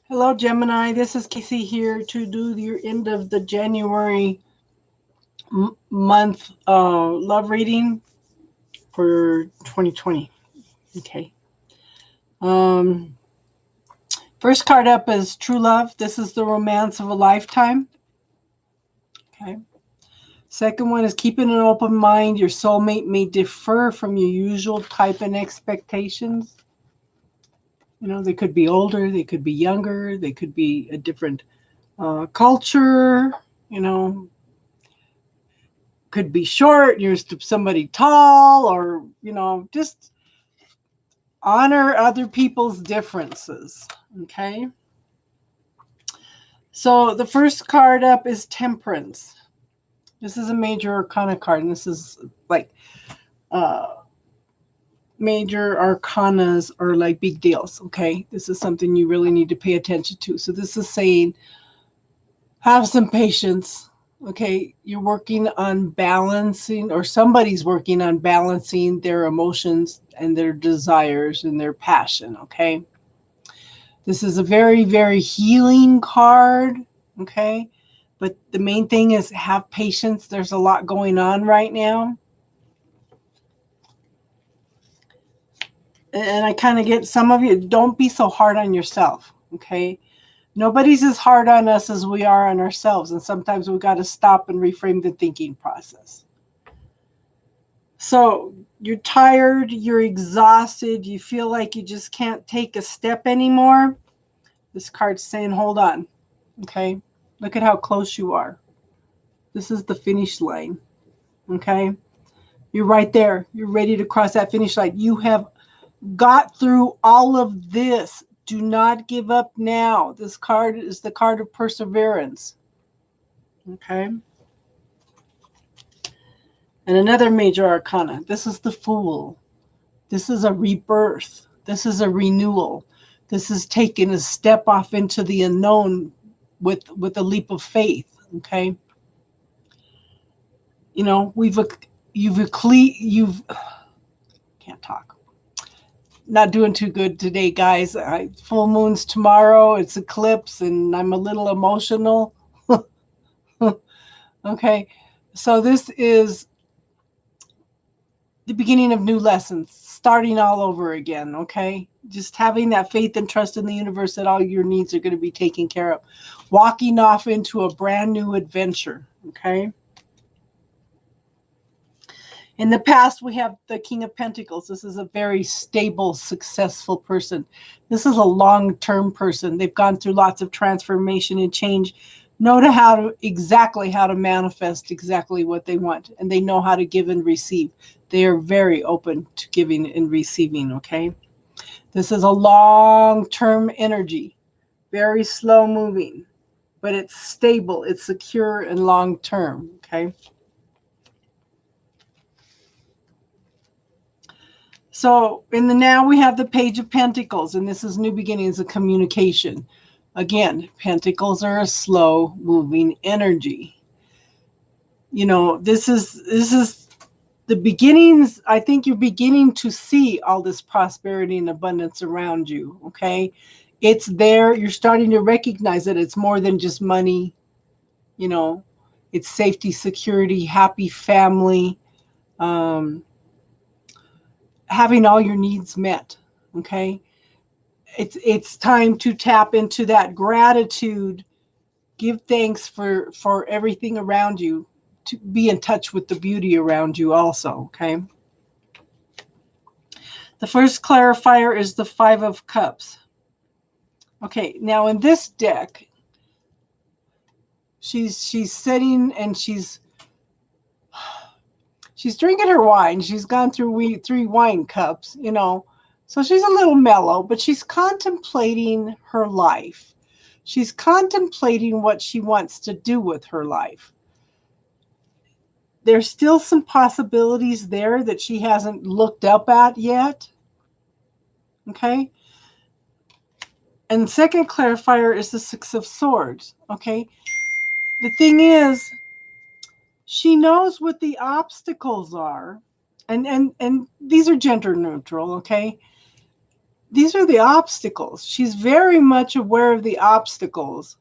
Hello, Gemini. This is Casey here to do your end of the January month love reading for 2020. Okay. Um, First card up is True Love. This is the romance of a lifetime. Okay. Second one is Keeping an open mind. Your soulmate may differ from your usual type and expectations. You know, they could be older, they could be younger, they could be a different culture, you know, could be short, you're somebody tall, or, just honor other people's differences. Okay. So the first card up is Temperance. This is a major arcana card, and this is like uh, major arcanas are like big deals. Okay. This is something you really need to pay attention to. So this is saying, have some patience. Okay, you're working on balancing, or somebody's working on balancing their emotions and their desires and their passion. Okay, this is a very, very healing card. Okay, but the main thing is have patience. There's a lot going on right now. And I kind of get some of you, don't be so hard on yourself. Okay, nobody's as hard on us as we are on ourselves. And sometimes we've got to stop and reframe the thinking process. So you're tired, you're exhausted, you feel like you just can't take a step anymore. This card's saying, hold on. Okay. Look at how close you are. This is the finish line. Okay. You're right there. You're ready to cross that finish line. You have got through all of this. Do not give up now. This card is the card of perseverance. Okay. And another major arcana. This is the Fool. This is a rebirth. This is a renewal. This is taking a step off into the unknown with a leap of faith. Okay. You know, you've can't talk. Not doing too good today, guys. Full moon's tomorrow. It's eclipse, and I'm a little emotional. Okay, so this is the beginning of new lessons, starting all over again. Okay, just having that faith and trust in the universe that all your needs are going to be taken care of, walking off into a brand new adventure. Okay. In the past, we have the King of Pentacles. This is a very stable, successful person. This is a long-term person. They've gone through lots of transformation and change, know exactly how to manifest exactly what they want, and they know how to give and receive. They are very open to giving and receiving, okay? This is a long-term energy, very slow moving, but it's stable, it's secure, and long-term, okay? So in the now we have the Page of Pentacles, and this is new beginnings of communication. Again, Pentacles are a slow moving energy. You know, this is the beginnings. I think you're beginning to see all this prosperity and abundance around you. Okay. It's there. You're starting to recognize that it's more than just money. You know, it's safety, security, happy family, having all your needs met. Okay. It's time to tap into that gratitude, give thanks for everything around you, to be in touch with the beauty around you also. Okay. The first clarifier is the Five of Cups. Okay, now in this deck, she's sitting and she's drinking her wine. She's gone through 3 wine cups, you know. So she's a little mellow, but she's contemplating her life. She's contemplating what she wants to do with her life. There's still some possibilities there that she hasn't looked up at yet. Okay. And the second clarifier is the Six of Swords. Okay. The thing is, she knows what the obstacles are. And these are gender neutral, okay? these are the obstacles. She's very much aware of the obstacles.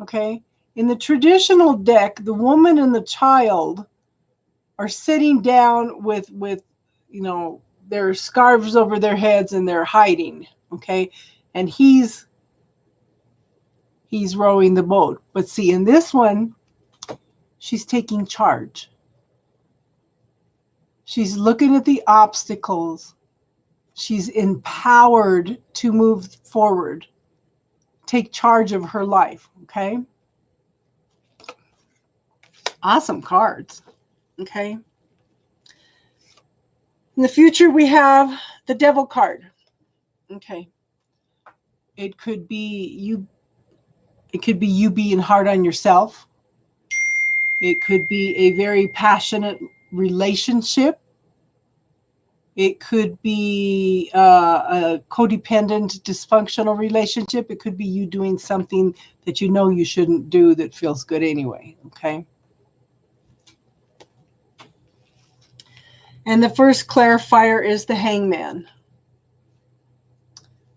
Okay? In the traditional deck, the woman and the child are sitting down with their scarves over their heads and they're hiding. Okay? And he's rowing the boat. But see, in this one, she's taking charge. She's looking at the obstacles. She's empowered to move forward, take charge of her life. Okay? Awesome cards. Okay? In the future, we have the Devil card. Okay? It could be you being hard on yourself. It could be a very passionate relationship. It could be a codependent, dysfunctional relationship. It could be you doing something that you know you shouldn't do that feels good anyway. Okay? And the first clarifier is the Hangman.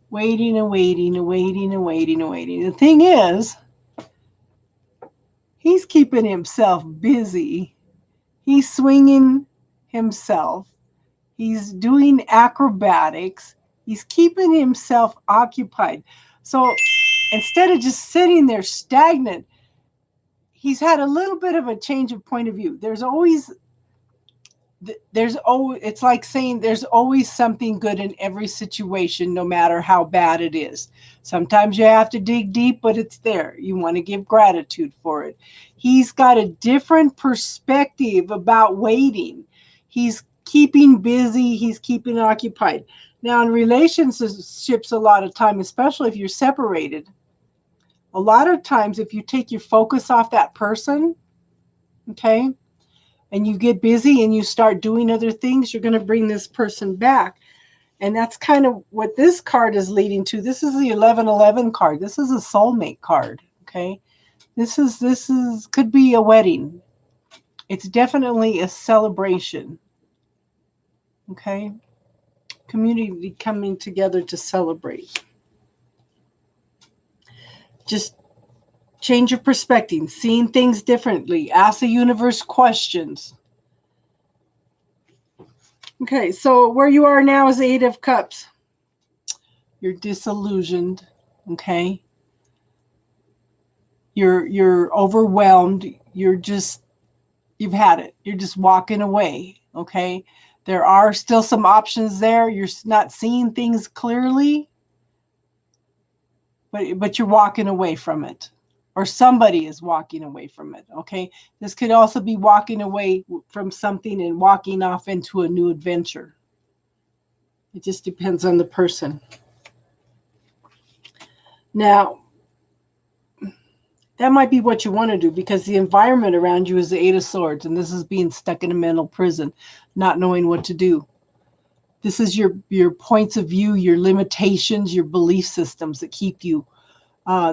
Waiting and waiting and waiting and waiting and waiting. The thing is, he's keeping himself busy. He's swinging himself. He's doing acrobatics. He's keeping himself occupied. So instead of just sitting there stagnant, he's had a little bit of a change of point of view. It's like saying there's always something good in every situation, no matter how bad it is. Sometimes you have to dig deep, but it's there. You want to give gratitude for it. He's got a different perspective about waiting. He's keeping busy. He's keeping occupied. Now, in relationships, a lot of time, especially if you're separated, a lot of times if you take your focus off that person, okay, and you get busy and you start doing other things, you're going to bring this person back. And that's kind of what this card is leading to. This is the 1111 card. This is a soulmate card, okay? This could be a wedding. It's definitely a celebration, okay? Community coming together to celebrate. Just change your perspective, seeing things differently. Ask the universe questions. Okay, so where you are now is 8 of Cups. You're disillusioned, okay? You're overwhelmed. You've had it. You're just walking away, okay? There are still some options there. You're not seeing things clearly, but you're walking away from it. Or somebody is walking away from it, okay? This could also be walking away from something and walking off into a new adventure. It just depends on the person. Now, that might be what you want to do because the environment around you is the 8 of Swords, and this is being stuck in a mental prison, not knowing what to do. This is your points of view, your limitations, your belief systems that keep you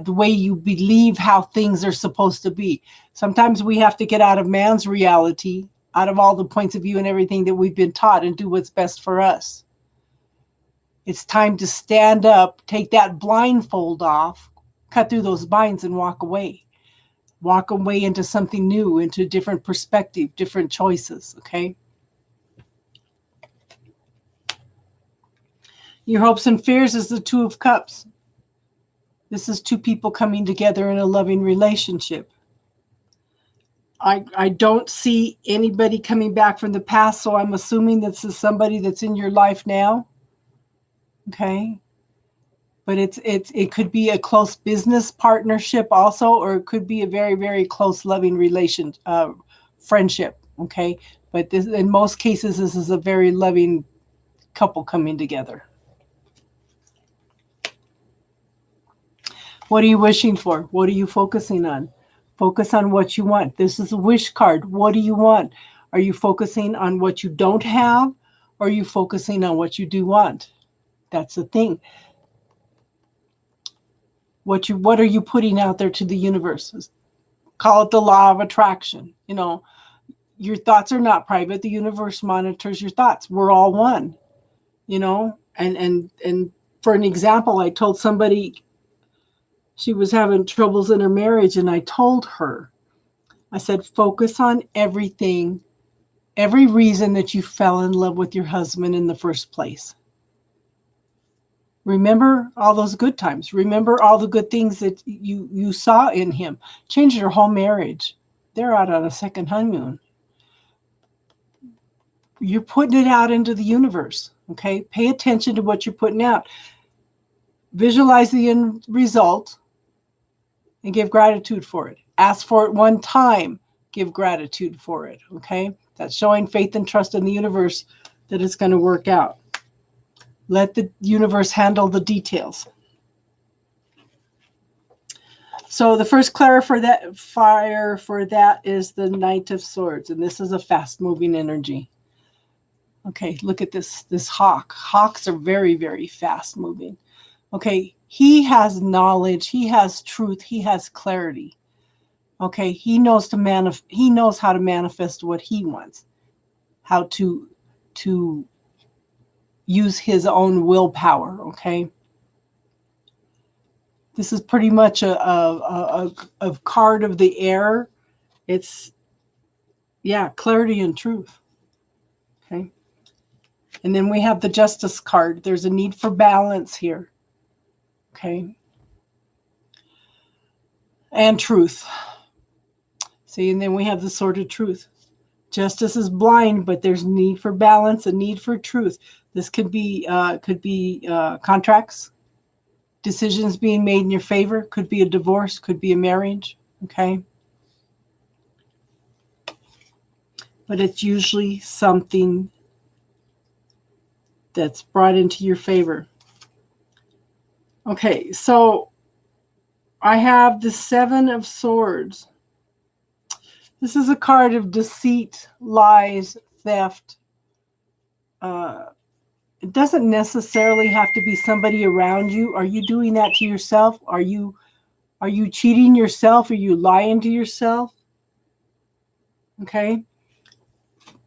the way you believe how things are supposed to be. Sometimes we have to get out of man's reality, out of all the points of view and everything that we've been taught, and do what's best for us. It's time to stand up, take that blindfold off, cut through those binds and walk away. Walk away into something new, into a different perspective, different choices, okay? Your hopes and fears is the 2 of Cups. This is 2 people coming together in a loving relationship. I don't see anybody coming back from the past, so I'm assuming this is somebody that's in your life now. Okay? But it could be a close business partnership also, or it could be a very, very close loving friendship. Okay? But this, in most cases, this is a very loving couple coming together. What are you wishing for? What are you focusing on? Focus on what you want. This is a wish card. What do you want? Are you focusing on what you don't have? Or are you focusing on what you do want? That's the thing. What are you putting out there to the universe? Call it the law of attraction. You know, your thoughts are not private. The universe monitors your thoughts. We're all one. You know, And for an example, I told somebody she was having troubles in her marriage, and I told her, I said, focus on everything, every reason that you fell in love with your husband in the first place. Remember all those good times. Remember all the good things that you saw in him. Changed your whole marriage. They're out on a second honeymoon. You're putting it out into the universe, okay? Pay attention to what you're putting out. Visualize the end result and give gratitude for it. Ask for it one time. Give gratitude for it, okay? That's showing faith and trust in the universe that it's going to work out. Let the universe handle the details. So the first clarifier for that is the Knight of Swords, and this is a fast-moving energy. Okay, look at this hawk. Hawks are very, very fast-moving. Okay, he has knowledge, he has truth, he has clarity. Okay, he knows how to manifest what he wants, how to use his own willpower. Okay, this is pretty much a card of the air. It's clarity and truth. Okay, and then we have the Justice card. There's a need for balance here. Okay, and truth. See, and then we have the Sword of Truth. Justice is blind, but there's need for balance, a need for truth. This could be contracts, decisions being made in your favor. Could be a divorce, could be a marriage. Okay, but it's usually something that's brought into your favor. Okay, so I have the Seven of Swords. This is a card of deceit, lies, theft. It doesn't necessarily have to be somebody around you. Are you doing that to yourself? Are you cheating yourself? Are you lying to yourself? Okay.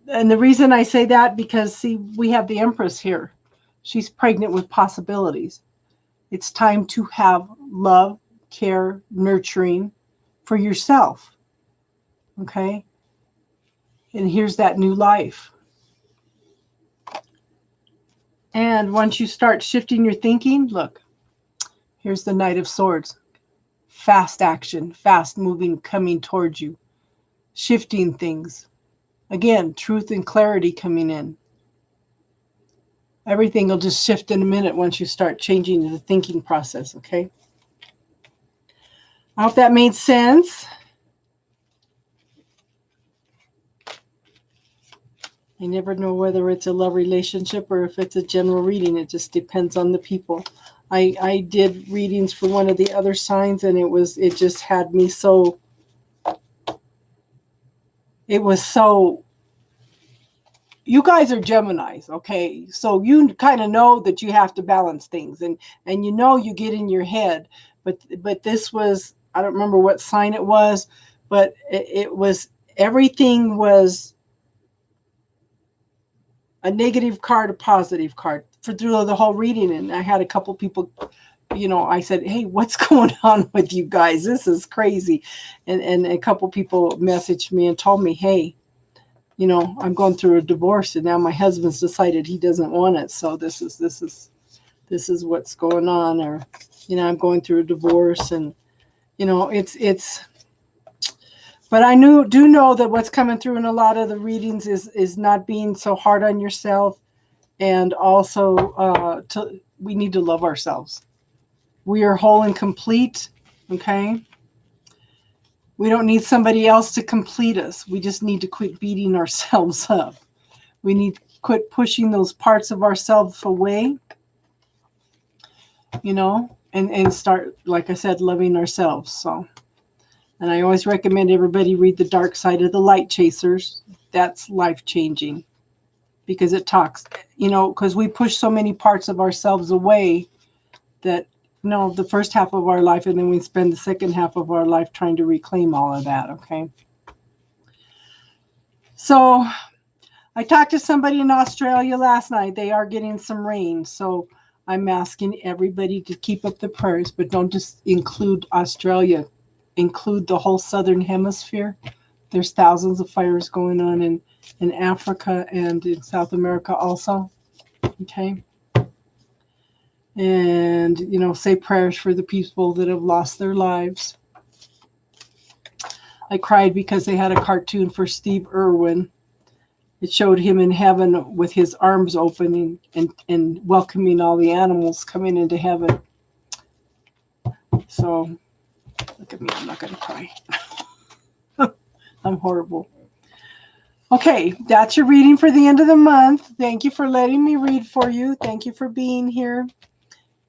And the reason I say that, because see, we have the Empress here. She's pregnant with possibilities. It's time to have love, care, nurturing for yourself. Okay. And here's that new life. And once you start shifting your thinking, look, here's the Knight of Swords. Fast action, fast moving, coming towards you. Shifting things. Again, truth and clarity coming in. Everything will just shift in a minute once you start changing the thinking process, okay? I hope that made sense. I never know whether it's a love relationship or if it's a general reading. It just depends on the people. I did readings for one of the other signs, and it just had me so, it was so, you guys are Geminis, okay? So you kind of know that you have to balance things, and you get in your head, but this was, I don't remember what sign it was, but it was, everything was a negative card, a positive card through the whole reading. And I had a couple people, I said, hey, what's going on with you guys? This is crazy. And a couple people messaged me and told me, hey, I'm going through a divorce, and now my husband's decided he doesn't want it. So this is what's going on. Or, I'm going through a divorce, and, it's, but I do know that what's coming through in a lot of the readings is not being so hard on yourself, and also we need to love ourselves. We are whole and complete, okay? We don't need somebody else to complete us. We just need to quit beating ourselves up. We need to quit pushing those parts of ourselves away, and start, like I said, loving ourselves. So. And I always recommend everybody read The Dark Side of the Light Chasers. That's life-changing, because it talks, because we push so many parts of ourselves away that, the first half of our life, and then we spend the second half of our life trying to reclaim all of that, okay? So I talked to somebody in Australia last night. They are getting some rain, so I'm asking everybody to keep up the prayers, but don't just include Australia. Include the whole southern hemisphere. There's thousands of fires going on in Africa and in South America also. Okay? And, say prayers for the people that have lost their lives. I cried because they had a cartoon for Steve Irwin. It showed him in heaven with his arms open and welcoming all the animals coming into heaven. So, look at me. I'm not going to cry. I'm horrible. Okay, that's your reading for the end of the month. Thank you for letting me read for you. Thank you for being here.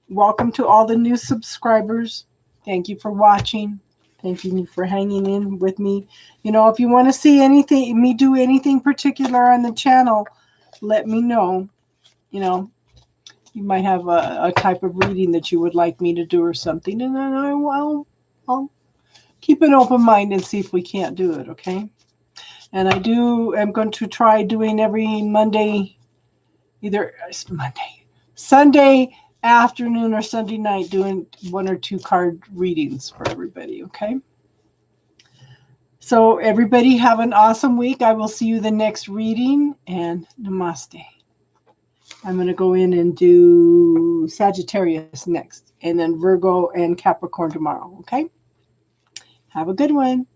Welcome to all the new subscribers. Thank you for watching. Thank you for hanging in with me. If you want to see me do anything particular on the channel, let me know. You might have a type of reading that you would like me to do or something, and then I'll keep an open mind and see if we can't do it, okay? And I'm going to try doing every Monday, Sunday afternoon or Sunday night, doing 1 or 2 card readings for everybody, okay? So everybody have an awesome week. I will see you the next reading, and namaste. I'm going to go in and do Sagittarius next, and then Virgo and Capricorn tomorrow, okay? Have a good one.